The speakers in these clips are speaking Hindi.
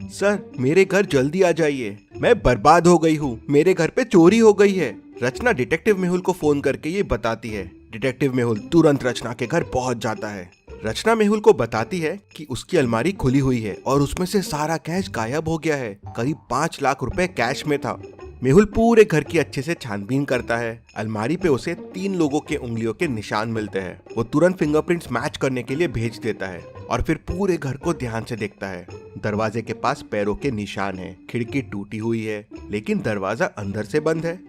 सर मेरे घर जल्दी आ जाइए, मैं बर्बाद हो गई हूँ, मेरे घर पे चोरी हो गई है। रचना डिटेक्टिव मेहुल को फोन करके ये बताती है। डिटेक्टिव मेहुल तुरंत रचना के घर पहुंच जाता है। रचना मेहुल को बताती है कि उसकी अलमारी खुली हुई है और उसमें से सारा कैश गायब हो गया है। करीब 5 लाख रुपए कैश में था। मेहुल पूरे घर की अच्छे से छानबीन करता है। अलमारी पे उसे 3 लोगों के उंगलियों के निशान मिलते हैं। वो तुरंत फिंगरप्रिंट्स मैच करने के लिए भेज देता है और फिर पूरे घर को ध्यान से देखता है। दरवाजे के पास पैरों के निशान हैं, खिड़की टूटी हुई है लेकिन दरवाजा अंदर से बंद है।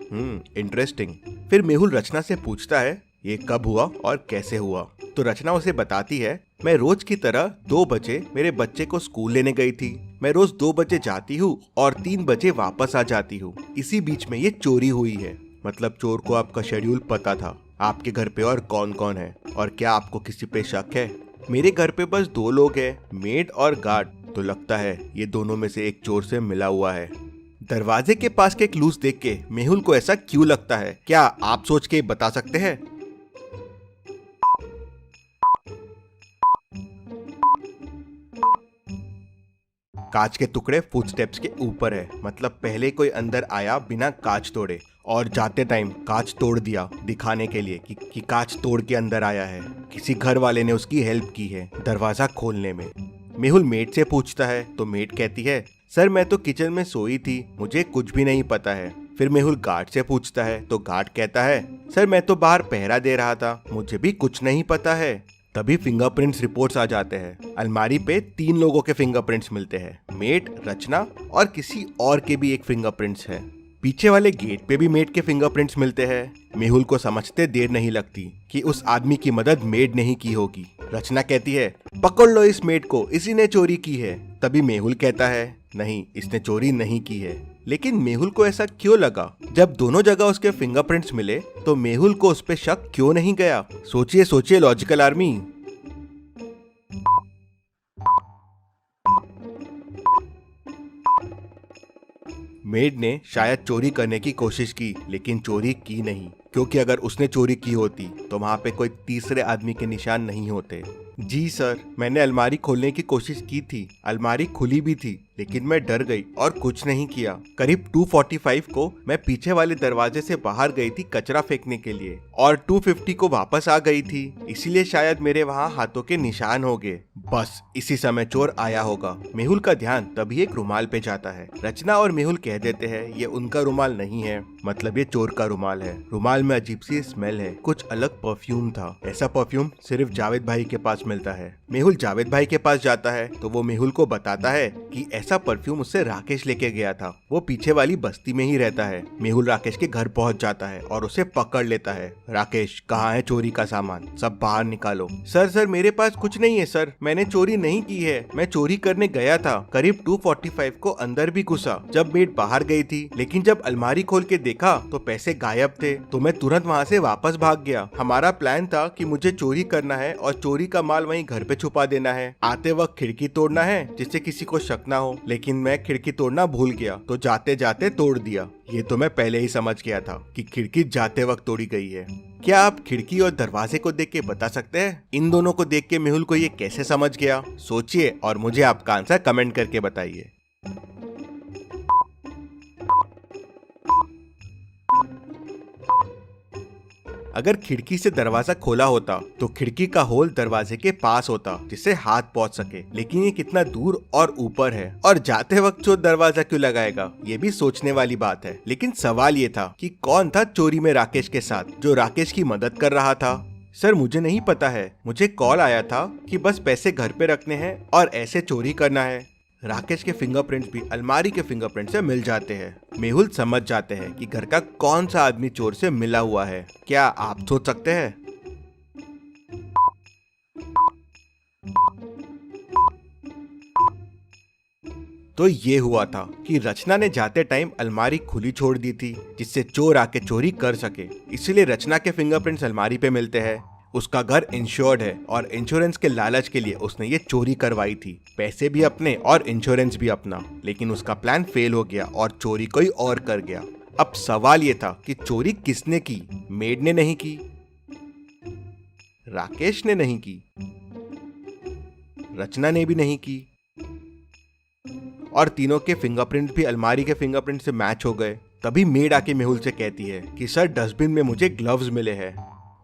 इंटरेस्टिंग। फिर मेहुल रचना से पूछता है ये कब हुआ और कैसे हुआ। तो रचना उसे बताती है, मैं रोज की तरह 2 बजे मेरे बच्चे को स्कूल लेने गई थी। मैं रोज 2 बजे जाती हूँ और 3 बजे वापस आ जाती हूँ। इसी बीच में ये चोरी हुई है। मतलब चोर को आपका शेड्यूल पता था। आपके घर पे और कौन कौन है और क्या आपको किसी पे शक है? मेरे घर पे बस 2 लोग हैं, मेड और गार्ड। तो लगता है ये दोनों में से एक चोर से मिला हुआ है। दरवाजे के पास के क्लूज देख के मेहुल को ऐसा क्यों लगता है, क्या आप सोच के बता सकते हैं? कांच के टुकड़े फुटस्टेप्स के ऊपर है। मतलब पहले कोई अंदर आया बिना कांच तोड़े और जाते टाइम कांच तोड़ दिया दिखाने के लिए कि कांच तोड़ के अंदर आया है। किसी घर वाले ने उसकी हेल्प की है दरवाजा खोलने में। मेहुल मेड से पूछता है तो मेड कहती है, सर मैं तो किचन में सोई थी, मुझे कुछ भी नहीं पता है। फिर मेहुल गार्ड से पूछता है तो गार्ड कहता है, सर मैं तो बाहर पहरा दे रहा था, मुझे भी कुछ नहीं पता है। तभी फिंगरप्रिंट्स रिपोर्ट्स आ जाते हैं। अलमारी पे 3 लोगों के फिंगरप्रिंट्स मिलते हैं, मेट, रचना और किसी और के भी एक फिंगरप्रिंट्स है। पीछे वाले गेट पे भी मेट के फिंगरप्रिंट्स मिलते हैं। मेहुल को समझते देर नहीं लगती कि उस आदमी की मदद मेड ने ही की होगी। रचना कहती है, पकड़ लो इस मेड को, इसी ने चोरी की है। तभी मेहुल कहता है, नहीं इसने चोरी नहीं की है। लेकिन मेहुल को ऐसा क्यों लगा? जब दोनों जगह उसके फिंगरप्रिंट्स मिले तो मेहुल को उस पे शक क्यों नहीं गया? सोचिए सोचिए लॉजिकल आर्मी। मेड ने शायद चोरी करने की कोशिश की लेकिन चोरी की नहीं, क्योंकि अगर उसने चोरी की होती तो वहां पे कोई तीसरे आदमी के निशान नहीं होते। जी सर, मैंने अलमारी खोलने की कोशिश की थी, अलमारी खुली भी थी लेकिन मैं डर गई और कुछ नहीं किया। करीब 2:45 को मैं पीछे वाले दरवाजे से बाहर गई थी कचरा फेंकने के लिए और 2:50 को वापस आ गई थी, इसीलिए शायद मेरे वहाँ हाथों के निशान हो गए। बस इसी समय चोर आया होगा। मेहुल का ध्यान तभी एक रुमाल पे जाता है। रचना और मेहुल कह देते हैं ये उनका रुमाल नहीं है, मतलब ये चोर का रुमाल है। रुमाल में अजीब सी स्मेल है, कुछ अलग परफ्यूम था। ऐसा परफ्यूम सिर्फ जावेद भाई के पास मिलता है। मेहुल जावेद भाई के पास जाता है तो वो मेहुल को बताता है कि ऐसा परफ्यूम उससे राकेश लेके गया था, वो पीछे वाली बस्ती में ही रहता है। मेहुल राकेश के घर पहुंच जाता है और उसे पकड़ लेता है। राकेश, कहाँ है चोरी का सामान, सब बाहर निकालो। सर मेरे पास कुछ नहीं है सर, मैंने चोरी नहीं की है, मैं चोरी करने गया था। करीब 2:45 को अंदर भी घुसा जब मेड बाहर गई थी, लेकिन जब अलमारी खोल के देखा तो पैसे गायब थे, तो मैं तुरंत वहाँ से वापस भाग गया। हमारा प्लान था कि मुझे चोरी करना है और चोरी का माल वहीं घर पे छुपा देना है, आते वक्त खिड़की तोड़ना है जिससे किसी को शक ना हो, लेकिन मैं खिड़की तोड़ना भूल गया तो जाते जाते तोड़ दिया। ये तो मैं पहले ही समझ गया था कि खिड़की जाते वक्त तोड़ी गई है। क्या आप खिड़की और दरवाजे को देख के बता सकते हैं इन दोनों को देख के मेहुल को ये कैसे समझ गया? सोचिए और मुझे आपका आंसर कमेंट करके बताइए। अगर खिड़की से दरवाजा खोला होता तो खिड़की का होल दरवाजे के पास होता जिससे हाथ पहुंच सके, लेकिन ये कितना दूर और ऊपर है और जाते वक्त चोर दरवाजा क्यों लगाएगा, ये भी सोचने वाली बात है। लेकिन सवाल ये था कि कौन था चोरी में राकेश के साथ जो राकेश की मदद कर रहा था? सर मुझे नहीं पता है, मुझे कॉल आया था कि बस पैसे घर पे रखने हैं और ऐसे चोरी करना है। राकेश के फिंगरप्रिंट्स भी अलमारी के फिंगरप्रिंट से मिल जाते हैं। मेहुल समझ जाते हैं कि घर का कौन सा आदमी चोर से मिला हुआ है। क्या आप सोच सकते हैं? तो ये हुआ था कि रचना ने जाते टाइम अलमारी खुली छोड़ दी थी जिससे चोर आके चोरी कर सके, इसलिए रचना के फिंगरप्रिंट्स अलमारी पे मिलते हैं। उसका घर इंश्योर्ड है और इंश्योरेंस के लालच के लिए उसने ये चोरी करवाई थी, पैसे भी अपने और इंश्योरेंस भी अपना। लेकिन उसका प्लान फेल हो गया और चोरी कोई और कर गया। अब सवाल ये था कि चोरी किसने की? मेड ने नहीं की, राकेश ने नहीं की, रचना ने भी नहीं की, और तीनों के फिंगरप्रिंट भी अलमारी के फिंगरप्रिंट से मैच हो गए। तभी मेड आके मेहुल से कहती है कि सर डस्टबिन में मुझे ग्लव्स मिले हैं।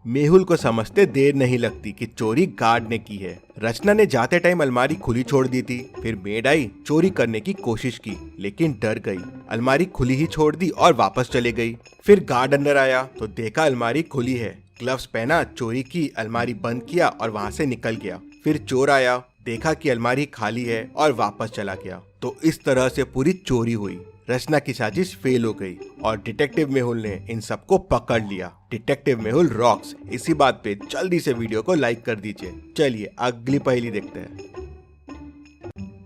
मेहुल को समझते देर नहीं लगती कि चोरी गार्ड ने की है। रचना ने जाते टाइम अलमारी खुली छोड़ दी थी। फिर मेड आई, चोरी करने की कोशिश की लेकिन डर गई। अलमारी खुली ही छोड़ दी और वापस चले गई। फिर गार्ड अंदर आया तो देखा अलमारी खुली है। ग्लव्स पहना, चोरी की, अलमारी बंद किया और वहाँ से निकल गया। फिर चोर आया, देखा कि अलमारी खाली है और वापस चला गया। तो इस तरह से पूरी चोरी हुई। रचना की साजिश फेल हो गई और डिटेक्टिव मेहुल ने इन सबको पकड़ लिया। Detective Mehul rocks. इसी बात पे जल्दी से वीडियो को लाइक कर दीजिए। चलिए अगली पहेली देखते हैं।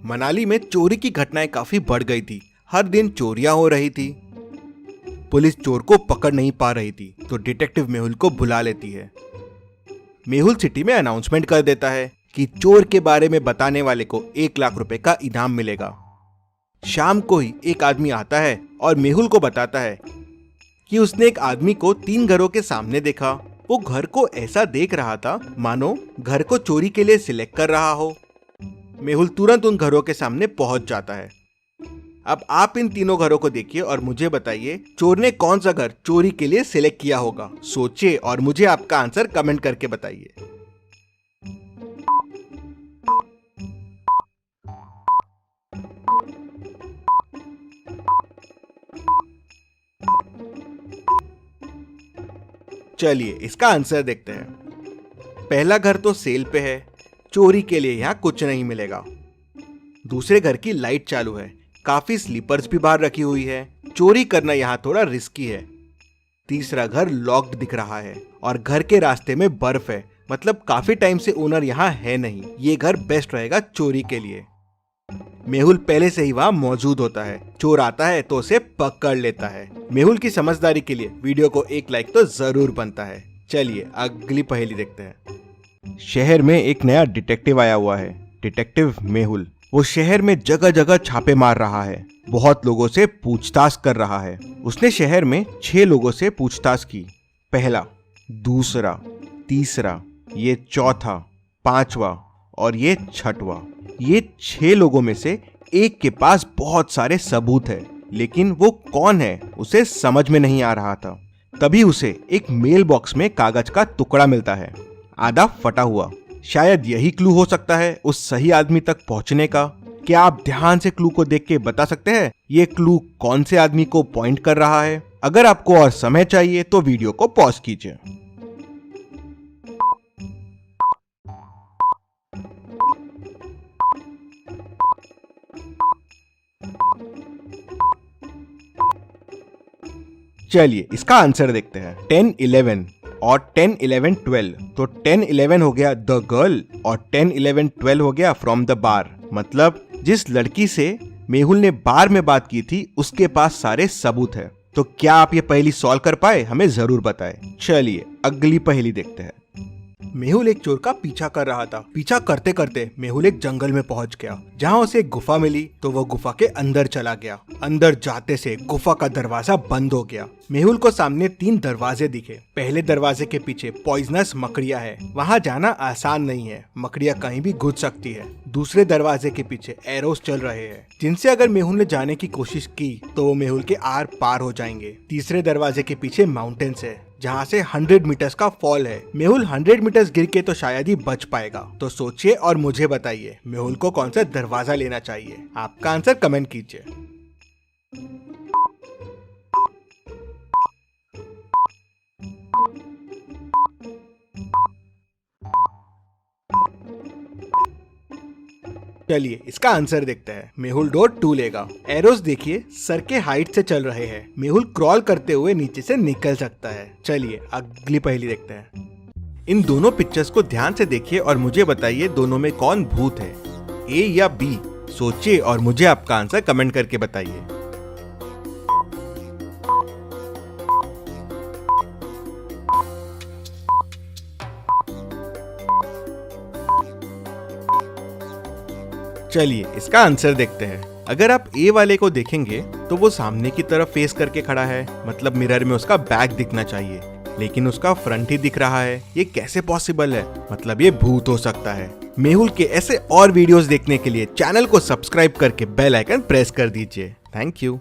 मनाली में चोरी की घटनाएं काफी बढ़ गई थी। हर दिन चोरियां हो रही थी। पुलिस चोर को पकड़ नहीं पा रही थी तो डिटेक्टिव मेहुल को बुला लेती है। मेहुल सिटी में अनाउंसमेंट कर देता है कि चोर के बारे में बताने वाले को 1 लाख रुपए का इनाम मिलेगा। शाम को ही एक आदमी आता है और मेहुल को बताता है कि उसने एक आदमी को 3 घरों के सामने देखा। वो घर को ऐसा देख रहा था मानो घर को चोरी के लिए सिलेक्ट कर रहा हो। मेहुल तुरंत उन घरों के सामने पहुंच जाता है। अब आप इन तीनों घरों को देखिए और मुझे बताइए चोर ने कौन सा घर चोरी के लिए सिलेक्ट किया होगा। सोचिए और मुझे आपका आंसर कमेंट करके बताइए। चलिए इसका आंसर देखते हैं। पहला घर तो सेल पे है, चोरी के लिए यहाँ कुछ नहीं मिलेगा। दूसरे घर की लाइट चालू है, काफी स्लीपर्स भी बाहर रखी हुई है, चोरी करना यहाँ थोड़ा रिस्की है। तीसरा घर लॉक्ड दिख रहा है और घर के रास्ते में बर्फ है, मतलब काफी टाइम से ओनर यहाँ है नहीं। ये घर बेस्ट रहेगा चोरी के लिए। मेहुल पहले से ही वहाँ मौजूद होता है। चोर आता है तो उसे पकड़ लेता है। मेहुल की समझदारी के लिए वीडियो को 1 लाइक तो जरूर बनता है। चलिए अगली पहेली देखते हैं। शहर में एक नया डिटेक्टिव आया हुआ है, डिटेक्टिव मेहुल। वो शहर में जगह जगह छापे मार रहा है, बहुत लोगों से पूछताछ कर रहा है। उसने शहर में 6 लोगों से पूछताछ की। पहला, दूसरा, तीसरा, ये चौथा, 5वां और ये 6वां। ये 6 लोगों में से एक के पास बहुत सारे सबूत है, लेकिन वो कौन है उसे समझ में नहीं आ रहा था। तभी उसे एक मेल बॉक्स में कागज का टुकड़ा मिलता है, आधा फटा हुआ। शायद यही क्लू हो सकता है उस सही आदमी तक पहुंचने का। क्या आप ध्यान से क्लू को देख के बता सकते हैं ये क्लू कौन से आदमी को पॉइंट कर रहा है? अगर आपको और समय चाहिए तो वीडियो को पॉज कीजिए। चलिए इसका आंसर देखते हैं। 10, 11 और 10, 11, 12। तो 10, 11 हो गया द गर्ल और 10, 11, 12 हो गया फ्रॉम द बार। मतलब जिस लड़की से मेहुल ने बार में बात की थी उसके पास सारे सबूत है। तो क्या आप ये पहेली सॉल्व कर पाए? हमें जरूर बताएं। चलिए अगली पहेली देखते हैं। मेहुल एक चोर का पीछा कर रहा था। पीछा करते करते मेहुल एक जंगल में पहुंच गया, जहां उसे एक गुफा मिली। तो वो गुफा के अंदर चला गया। अंदर जाते से गुफा का दरवाजा बंद हो गया। मेहुल को सामने 3 दरवाजे दिखे। पहले दरवाजे के पीछे पॉइजनस मकड़ियां है, वहां जाना आसान नहीं है, मकड़ियां कहीं भी घुस सकती है। दूसरे दरवाजे के पीछे एरोस चल रहे हैं, जिनसे अगर मेहुल ने जाने की कोशिश की तो वो मेहुल के आर पार हो जाएंगे। तीसरे दरवाजे के पीछे माउंटेन्स है, जहाँ से 100 मीटर्स का फॉल है। मेहुल 100 मीटर्स गिर के तो शायद ही बच पाएगा। तो सोचिए और मुझे बताइए मेहुल को कौन सा दरवाजा लेना चाहिए। आपका आंसर कमेंट कीजिए। चलिए इसका आंसर देखते हैं। मेहुल डोर 2 लेगा। एरोस देखिए सर के हाइट से चल रहे हैं। मेहुल क्रॉल करते हुए नीचे से निकल सकता है। चलिए अगली पहेली देखते हैं। इन दोनों पिक्चर्स को ध्यान से देखिए और मुझे बताइए दोनों में कौन भूत है, ए या बी। सोचिए और मुझे आपका आंसर कमेंट करके बताइए। चलिए इसका आंसर देखते हैं। अगर आप ए वाले को देखेंगे तो वो सामने की तरफ फेस करके खड़ा है, मतलब मिरर में उसका बैक दिखना चाहिए। लेकिन उसका फ्रंट ही दिख रहा है। ये कैसे पॉसिबल है? मतलब ये भूत हो सकता है। मेहुल के ऐसे और वीडियोस देखने के लिए चैनल को सब्सक्राइब करके बेल आइकन प्रेस कर दीजिए। Thank you.